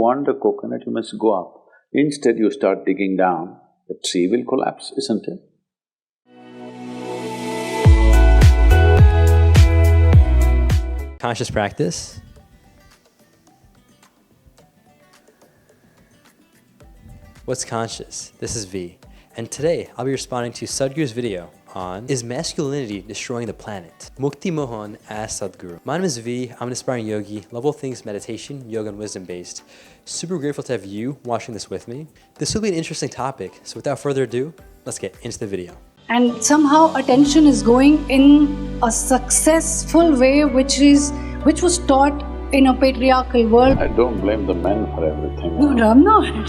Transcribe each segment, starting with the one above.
want the coconut, you must go up. Instead you start digging down, the tree will collapse, isn't it? Conscious practice. What's conscious? This is V, and today I'll be responding to SadhGURU's video on Is Masculinity Destroying the Planet? Mukti Mohan asked SadhGURU. My name is V, I'm an aspiring yogi, level things meditation, yoga and wisdom based. Super grateful to have you watching this with me. This will be an interesting topic, so without further ado, let's get into the video. And somehow attention is going in a successful way which was taught in a patriarchal world. I don't blame the men for everything. No, I'm not.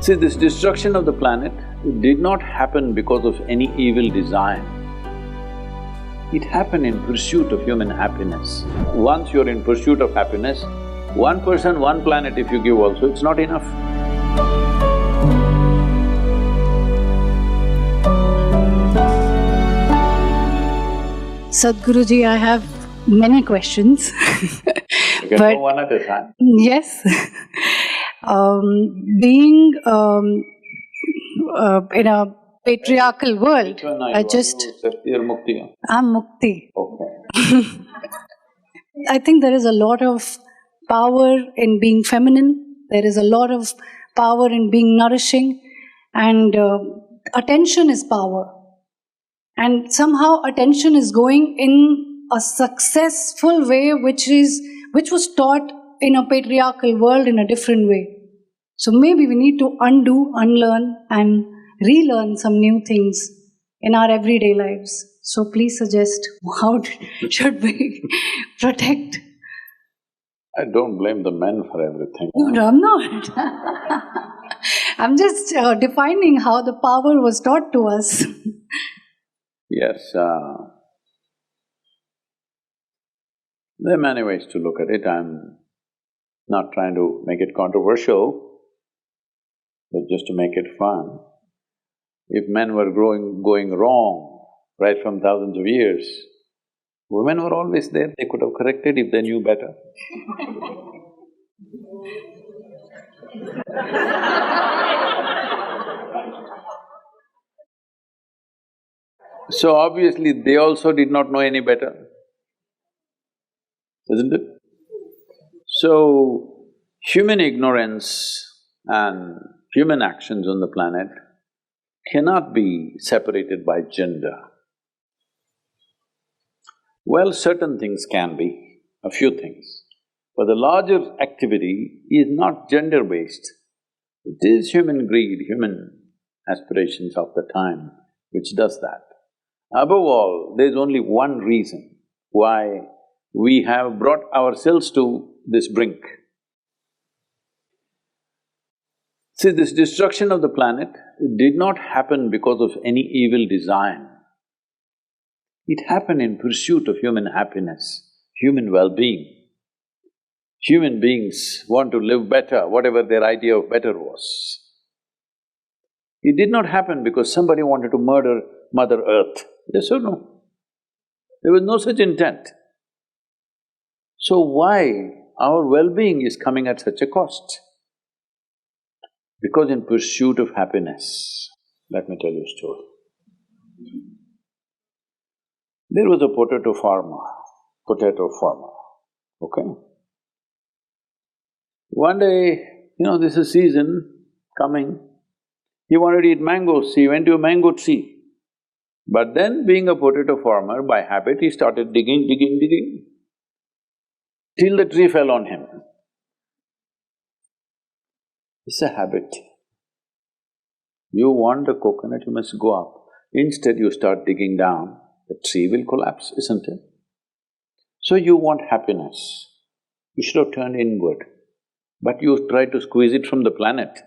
See, this destruction of the planet, it did not happen because of any evil design. It happened in pursuit of human happiness. Once you're in pursuit of happiness, one person, one planet if you give also, it's not enough. Sadhguruji, I have many questions. You can go one at a time. Yes. Being in a patriarchal world, I just… You're Mukti. I'm Mukti. Okay. I think there is a lot of power in being feminine. There is a lot of power in being nourishing, and attention is power. And somehow attention is going in a successful way which was taught in a patriarchal world in a different way. So maybe we need to undo, unlearn and relearn some new things in our everyday lives. So please suggest how should we protect? I don't blame the men for everything. No, I'm not. I'm just defining how the power was taught to us. Yes, there are many ways to look at it. I'm not trying to make it controversial, but just to make it fun. If men were going wrong right from thousands of years, women were always there, they could have corrected if they knew better. So obviously they also did not know any better, isn't it? So, human ignorance and human actions on the planet cannot be separated by gender. Well, certain things can be, a few things, but the larger activity is not gender-based. It is human greed, human aspirations of the time which does that. Above all, there's only one reason why we have brought ourselves to this brink. See, this destruction of the planet did not happen because of any evil design. It happened in pursuit of human happiness, human well-being. Human beings want to live better, whatever their idea of better was. It did not happen because somebody wanted to murder Mother Earth. Yes or no? There was no such intent. So why our well-being is coming at such a cost? Because in pursuit of happiness. Let me tell you a story. There was a potato farmer, okay? One day, this is season coming, he wanted to eat mangoes, he went to a mango tree. But then, being a potato farmer, by habit, he started digging, till the tree fell on him. It's a habit. You want the coconut, you must go up. Instead, you start digging down, the tree will collapse, isn't it? So you want happiness, you should have turned inward, but you try to squeeze it from the planet.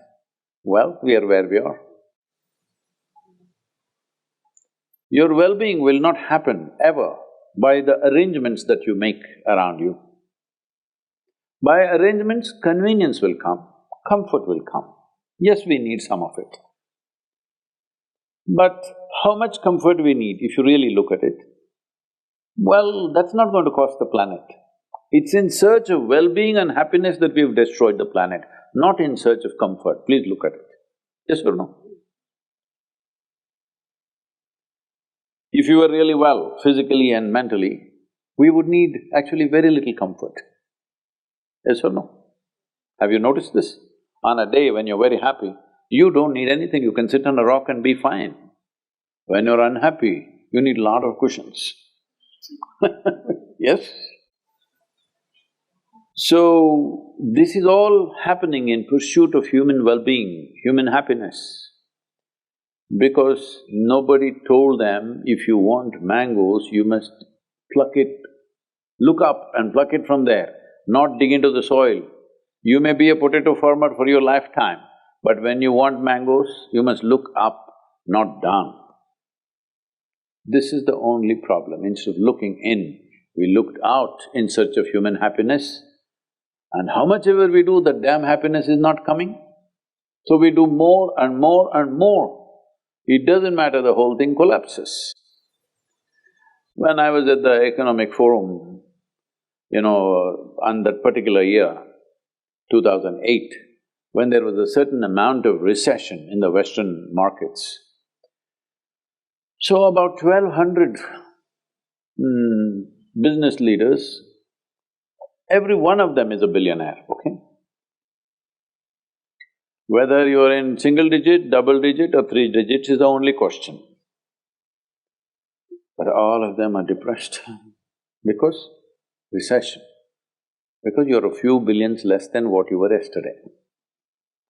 Well, we are where we are. Your well-being will not happen ever by the arrangements that you make around you. By arrangements, convenience will come, comfort will come. Yes, we need some of it. But how much comfort we need if you really look at it? Well, that's not going to cost the planet. It's in search of well-being and happiness that we've destroyed the planet, not in search of comfort. Please look at it. Yes or no? If you were really well, physically and mentally, we would need actually very little comfort. Yes or no? Have you noticed this? On a day when you're very happy, you don't need anything, you can sit on a rock and be fine. When you're unhappy, you need a lot of cushions. Yes? So, this is all happening in pursuit of human well-being, human happiness. Because nobody told them, if you want mangoes, you must pluck it, look up and pluck it from there, not dig into the soil. You may be a potato farmer for your lifetime, but when you want mangoes, you must look up, not down. This is the only problem. Instead of looking in, we looked out in search of human happiness, and how much ever we do, that damn happiness is not coming. So we do more and more and more. It doesn't matter, the whole thing collapses. When I was at the economic forum, on that particular year, 2008, when there was a certain amount of recession in the Western markets, so about 1,200 business leaders, every one of them is a billionaire, okay? Whether you're in single digit, double digit or three digits is the only question. But all of them are depressed because recession, because you're a few billions less than what you were yesterday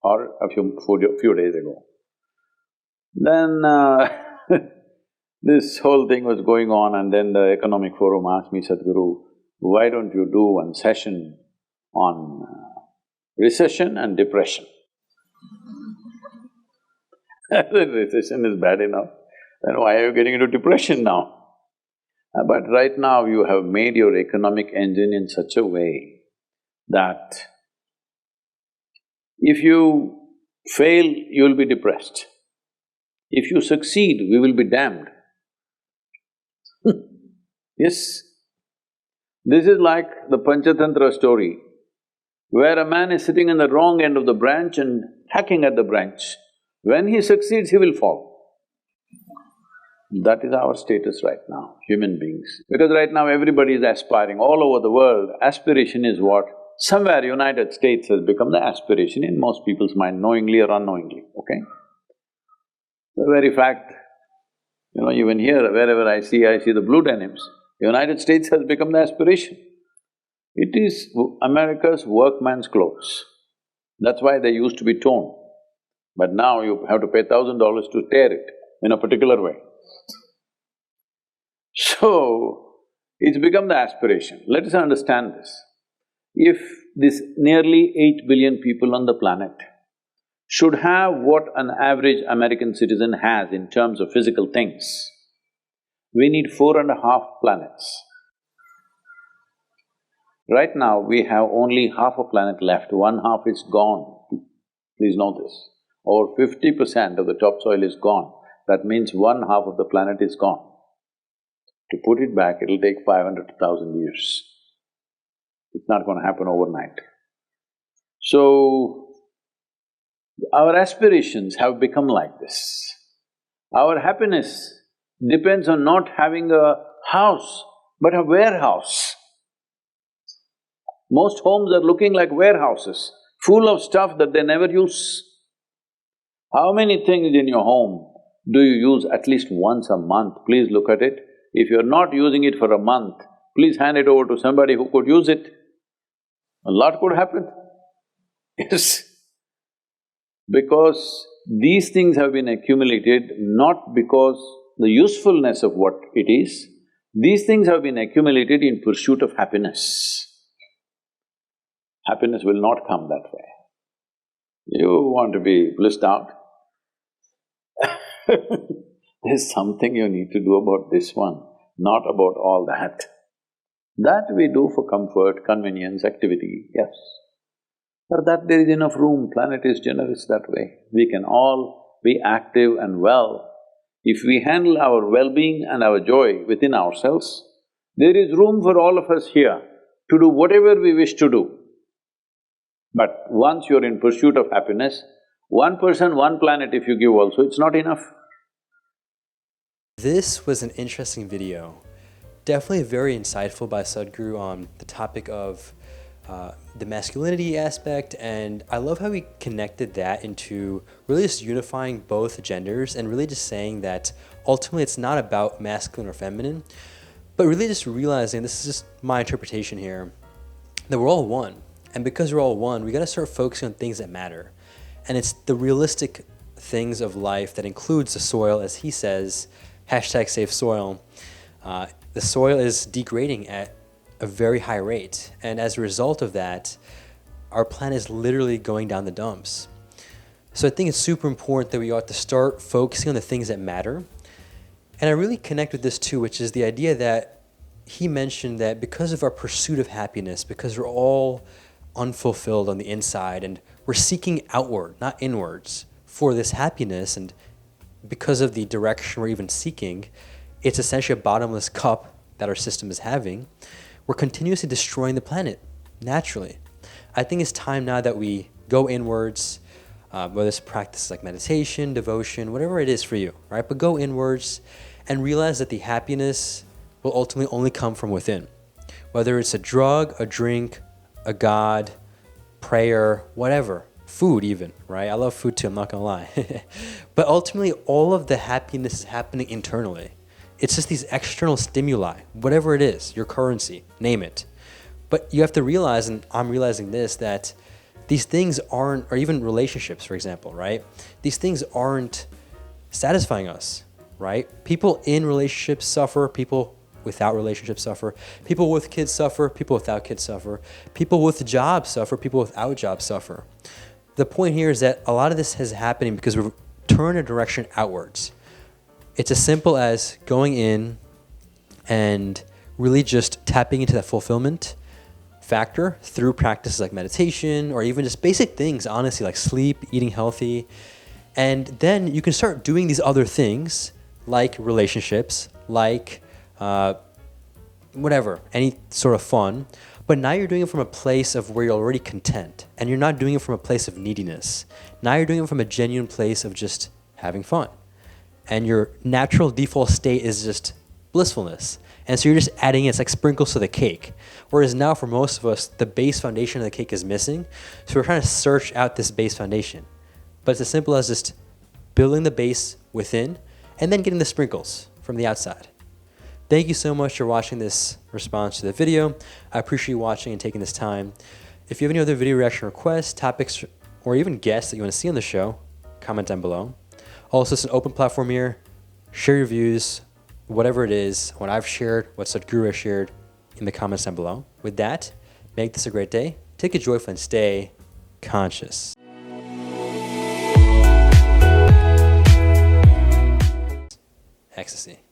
or a few days ago. Then this whole thing was going on, and then the economic forum asked me, "SadhGURU, why don't you do one session on recession and depression?" I said, "Recession is bad enough, then why are you getting into depression now?" But right now you have made your economic engine in such a way that if you fail, you'll be depressed. If you succeed, we will be damned. Yes. This is like the Panchatantra story, where a man is sitting in the wrong end of the branch and hacking at the branch. When he succeeds, he will fall. That is our status right now, human beings. Because right now everybody is aspiring, all over the world, aspiration is what? Somewhere United States has become the aspiration in most people's mind, knowingly or unknowingly, okay? The very fact, even here, wherever I see the blue denims. United States has become the aspiration. It is America's workman's clothes. That's why they used to be torn. But now you have to pay $1,000 to tear it in a particular way. So, it's become the aspiration. Let us understand this. If this nearly 8 billion people on the planet should have what an average American citizen has in terms of physical things, we need 4.5 planets. Right now, we have only half a planet left, one half is gone. Please know this. Over 50% of the topsoil is gone. That means one half of the planet is gone. To put it back, it'll take 500 to 1,000 years. It's not going to happen overnight. So, our aspirations have become like this. Our happiness depends on not having a house, but a warehouse. Most homes are looking like warehouses, full of stuff that they never use. How many things in your home do you use at least once a month? Please look at it. If you're not using it for a month, please hand it over to somebody who could use it. A lot could happen. Yes. Because these things have been accumulated not because the usefulness of what it is, these things have been accumulated in pursuit of happiness. Happiness will not come that way. You want to be blissed out? There's something you need to do about this one, not about all that. That we do for comfort, convenience, activity, yes. For that there is enough room, planet is generous that way. We can all be active and well. If we handle our well-being and our joy within ourselves, there is room for all of us here to do whatever we wish to do. But once you're in pursuit of happiness, one person, one planet if you give also, it's not enough. This was an interesting video. Definitely very insightful by SadhGURU on the topic of the masculinity aspect, and I love how he connected that into really just unifying both genders and really just saying that ultimately it's not about masculine or feminine, but really just realizing, this is just my interpretation here, that we're all one. And because we're all one, we gotta start focusing on things that matter. And it's the realistic things of life that includes the soil, as he says, #SaveSoil. The soil is degrading at a very high rate. And as a result of that, our planet is literally going down the dumps. So I think it's super important that we ought to start focusing on the things that matter. And I really connect with this too, which is the idea that he mentioned that because of our pursuit of happiness, because we're all unfulfilled on the inside and we're seeking outward, not inwards, for this happiness, and because of the direction we're even seeking, it's essentially a bottomless cup that our system is having. We're continuously destroying the planet, naturally. I think it's time now that we go inwards, whether it's practices like meditation, devotion, whatever it is for you, right? But go inwards and realize that the happiness will ultimately only come from within. Whether it's a drug, a drink, a God, prayer, whatever, food even, right? I love food too, I'm not gonna lie. But ultimately, all of the happiness is happening internally. It's just these external stimuli, whatever it is, your currency, name it. But you have to realize, and I'm realizing this, that these things aren't, or even relationships, for example, right? These things aren't satisfying us, right? People in relationships suffer, people without relationships suffer, people with kids suffer, people without kids suffer, people with jobs suffer, people without jobs suffer. The point here is that a lot of this is happening because we've turned a direction outwards. It's as simple as going in and really just tapping into that fulfillment factor through practices like meditation or even just basic things, honestly, like sleep, eating healthy. And then you can start doing these other things like relationships, like whatever, any sort of fun. But now you're doing it from a place of where you're already content, and you're not doing it from a place of neediness. Now you're doing it from a genuine place of just having fun. And your natural default state is just blissfulness. And so you're just adding it's like sprinkles to the cake. Whereas now for most of us, the base foundation of the cake is missing. So we're trying to search out this base foundation. But it's as simple as just building the base within and then getting the sprinkles from the outside. Thank you so much for watching this response to the video. I appreciate you watching and taking this time. If you have any other video reaction requests, topics, or even guests that you want to see on the show, comment down below. Also, it's an open platform here. Share your views, whatever it is, what I've shared, what SadhGURU has shared, in the comments down below. With that, make this a great day. Take it joyful and stay conscious. Ecstasy.